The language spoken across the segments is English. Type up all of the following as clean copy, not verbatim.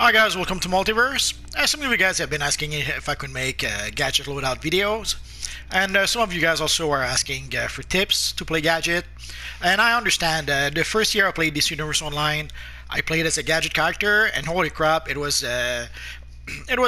Hi guys, welcome to Multiverse. Some of you guys have been asking if I could make Gadget Loadout videos, and some of you guys also are asking for tips to play Gadget. And I understand, the first year I played this universe online, I played as a Gadget character, and holy crap, it was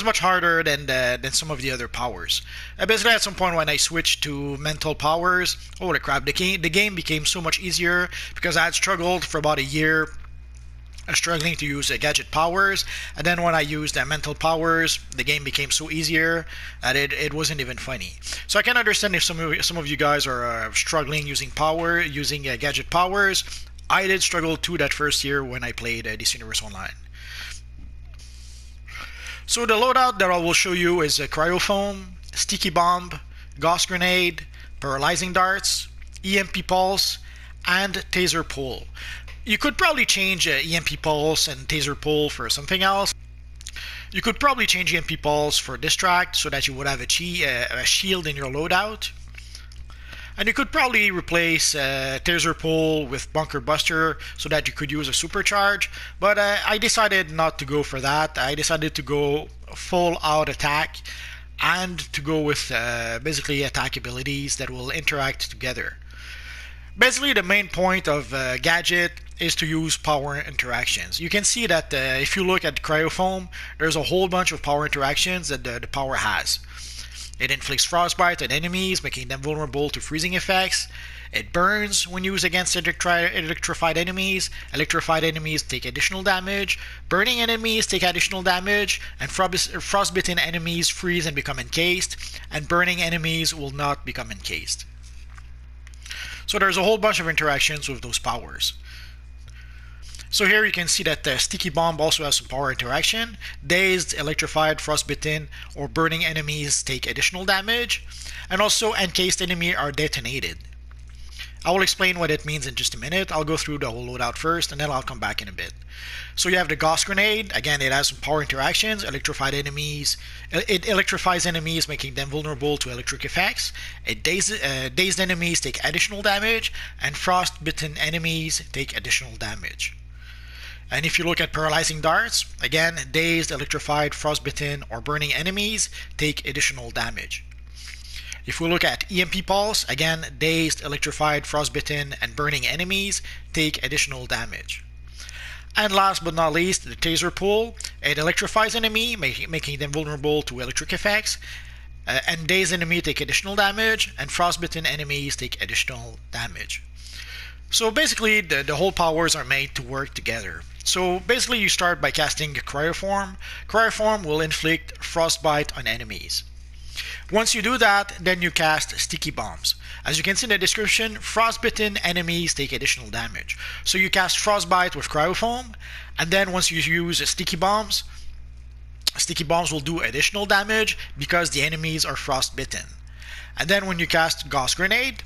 much harder than some of the other powers. Basically, at some point when I switched to mental powers, holy crap, the game became so much easier because I had struggled for about a year struggling to use gadget powers, and then when I used mental powers, the game became so easier that it wasn't even funny. So I can understand if some of you guys are struggling using gadget powers. I did struggle too that first year when I played this universe online. So the loadout that I will show you is a cryofoam, sticky bomb, gauss grenade, paralyzing darts, EMP pulse, and taser pull. You could probably change EMP pulse and taser pull for something else. You could probably change EMP pulse for distract so that you would have a shield in your loadout. And you could probably replace taser pull with bunker buster so that you could use a supercharge. But I decided not to go for that. I decided to go full out attack and to go with basically attack abilities that will interact together. Basically, the main point of Gadget is to use power interactions. You can see that if you look at cryofoam, there's a whole bunch of power interactions that the power has. It inflicts frostbite on enemies, making them vulnerable to freezing effects. It burns when used against electrified enemies. Electrified enemies take additional damage. Burning enemies take additional damage. And frostbitten enemies freeze and become encased. And burning enemies will not become encased. So there's a whole bunch of interactions with those powers. So here you can see that the sticky bomb also has some power interaction. Dazed, electrified, frostbitten, or burning enemies take additional damage. And also encased enemies are detonated. I will explain what it means in just a minute. I'll go through the whole loadout first and then I'll come back in a bit. So you have the gauss grenade. Again, it has some power interactions. It electrifies enemies, making them vulnerable to electric effects. Dazed enemies take additional damage, and frostbitten enemies take additional damage. And if you look at paralyzing darts, again, dazed, electrified, frostbitten, or burning enemies take additional damage. If we look at EMP pulse, again, dazed, electrified, frostbitten, and burning enemies take additional damage. And last but not least, the taser pull. It electrifies enemy, making them vulnerable to electric effects. And dazed enemy take additional damage, and frostbitten enemies take additional damage. So basically, the whole powers are made to work together. So basically, you start by casting cryoform. Cryoform will inflict frostbite on enemies. Once you do that, then you cast sticky bombs. As you can see in the description, frostbitten enemies take additional damage. So you cast frostbite with cryofoam, and then once you use sticky bombs will do additional damage because the enemies are frostbitten. And then when you cast gauss grenade,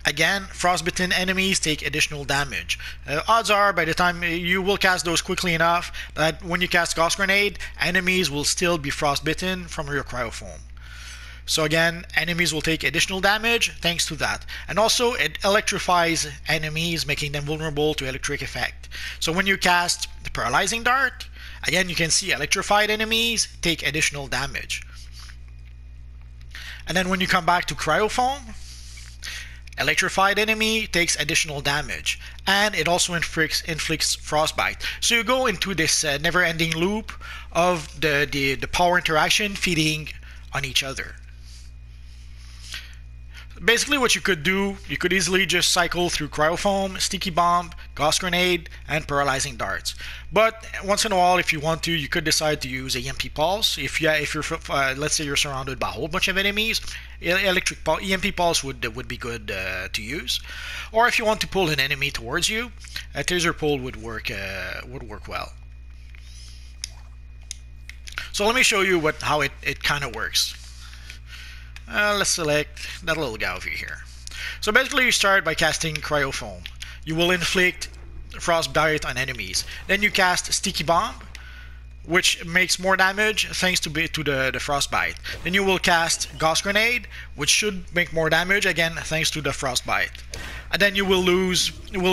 again, frostbitten enemies take additional damage. Odds are, by the time you will cast those quickly enough, that when you cast gauss grenade, enemies will still be frostbitten from your cryofoam. So again, enemies will take additional damage thanks to that. And also, it electrifies enemies, making them vulnerable to electric effect. So when you cast the paralyzing dart, again, you can see electrified enemies take additional damage. And then when you come back to cryofoam, electrified enemy takes additional damage, and it also inflicts frostbite. So you go into this never-ending loop of the power interaction feeding on each other. Basically what you could do, you could easily just cycle through cryofoam, sticky bomb, gauss grenade, and paralyzing darts. But once in a while, if you want to, you could decide to use EMP pulse. If you're let's say you're surrounded by a whole bunch of enemies, EMP pulse would be good to use. Or if you want to pull an enemy towards you, a taser pull would work well. So let me show you how it kind of works. Let's select that little guy over here. So basically you start by casting cryofoam. You will inflict frostbite on enemies. Then you cast sticky bomb, which makes more damage thanks to the frostbite. Then you will cast gauss grenade, which should make more damage again thanks to the frostbite. And then you will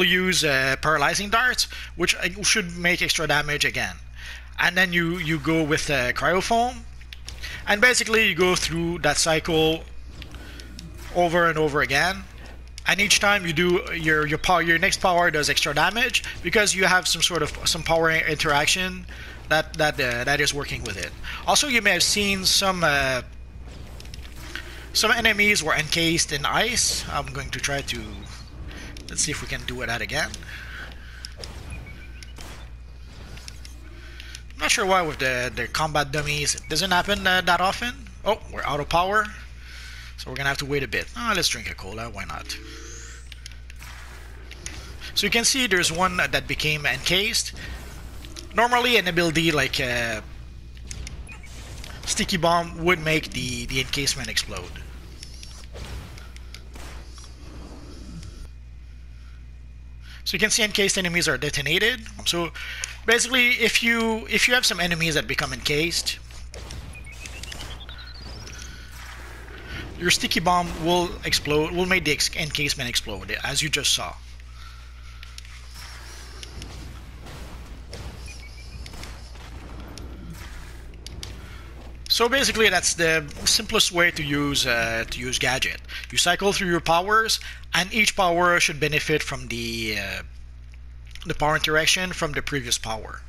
use paralyzing darts, which should make extra damage again. and then you go with cryofoam, and basically you go through that cycle over and over again. And each time you do your next power does extra damage because you have some power interaction that is working with it. Also, you may have seen some enemies were encased in ice. I'm going to try to, let's see if we can do that again. I'm not sure why with the combat dummies it doesn't happen that often. Oh, we're out of power, so we're gonna have to wait a bit. Let's drink a cola, why not? So you can see there's one that became encased. Normally an ability like Sticky Bomb would make the encasement explode. So you can see encased enemies are detonated. So basically, if you have some enemies that become encased, your Sticky Bomb will explode, will make the encasement explode, as you just saw. So basically, that's the simplest way to use Gadget. You cycle through your powers, and each power should benefit from the power interaction from the previous power.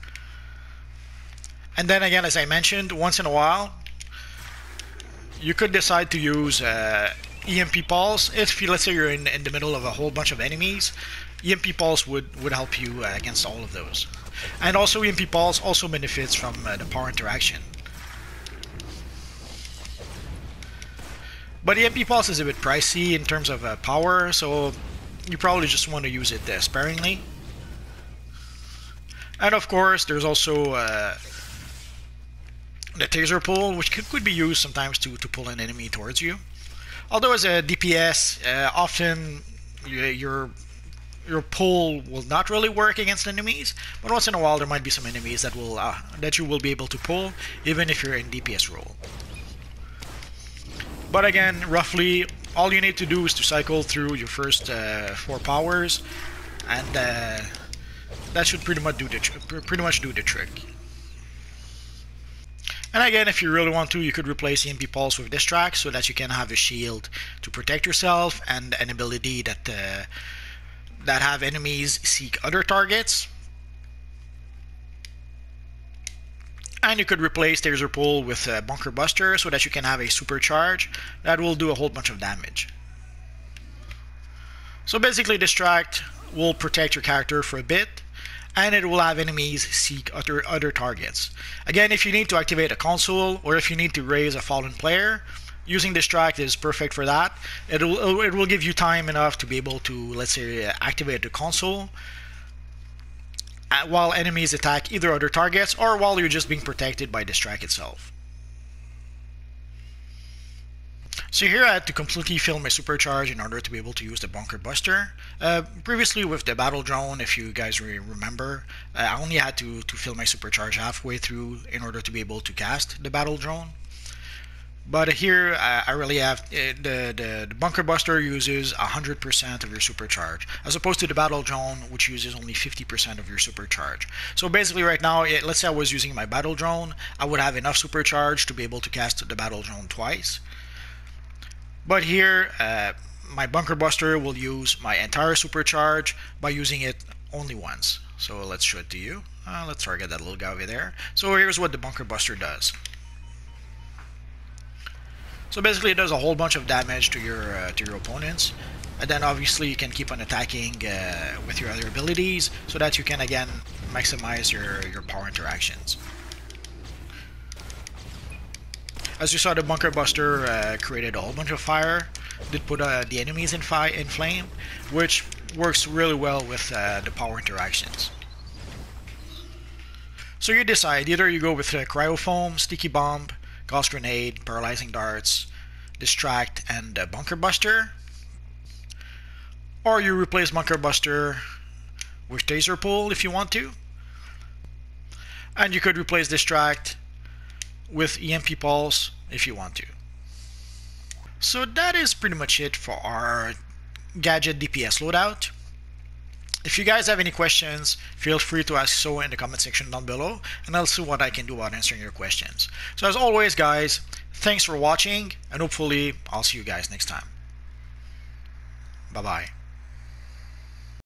And then again, as I mentioned, once in a while, you could decide to use EMP Pulse. If let's say you're in the middle of a whole bunch of enemies, EMP Pulse would help you against all of those. And also, EMP Pulse also benefits from the power interaction. But the EMP Pulse is a bit pricey in terms of power, so you probably just want to use it sparingly. And of course, there's also the Taser Pull, which could be used sometimes to pull an enemy towards you. Although as a DPS, often your pull will not really work against enemies, but once in a while there might be some enemies that you will be able to pull, even if you're in DPS role. But again, roughly, all you need to do is to cycle through your first 4 powers, and that should pretty much do the trick. And again, if you really want to, you could replace EMP Pulse with Distract so that you can have a shield to protect yourself and an ability that have enemies seek other targets. And you could replace Taser Pull with Bunker Buster so that you can have a supercharge that will do a whole bunch of damage. So basically, Distract will protect your character for a bit, and it will have enemies seek other targets. Again, if you need to activate a console or if you need to raise a fallen player, using Distract is perfect for that. It will give you time enough to be able to, let's say, activate the console while enemies attack either other targets or while you're just being protected by Distract itself. So here I had to completely fill my supercharge in order to be able to use the Bunker Buster. Previously with the Battle Drone, if you guys remember, I only had to fill my supercharge halfway through in order to be able to cast the Battle Drone. But here I really have the Bunker Buster uses 100% of your supercharge, as opposed to the Battle Drone, which uses only 50% of your supercharge. So basically right now, let's say I was using my Battle Drone, I would have enough supercharge to be able to cast the Battle Drone twice. But here, my Bunker Buster will use my entire supercharge by using it only once. So let's show it to you. Let's target that little guy over there. So here's what the Bunker Buster does. So basically, it does a whole bunch of damage to your opponents, and then obviously you can keep on attacking with your other abilities, so that you can again maximize your power interactions. As you saw, the Bunker Buster created a whole bunch of fire, did put the enemies in flame, which works really well with the power interactions. So you decide, either you go with Cryofoam, Sticky Bomb, Gauss Grenade, Paralyzing Darts, Distract, and Bunker Buster, or you replace Bunker Buster with Taser Pull if you want to, and you could replace Distract with EMP Pulse if you want to. So that is pretty much it for our Gadget DPS loadout. If you guys have any questions, feel free to ask so in the comment section down below, and I'll see what I can do about answering your questions. So as always, guys, thanks for watching, and hopefully I'll see you guys next time. Bye-bye.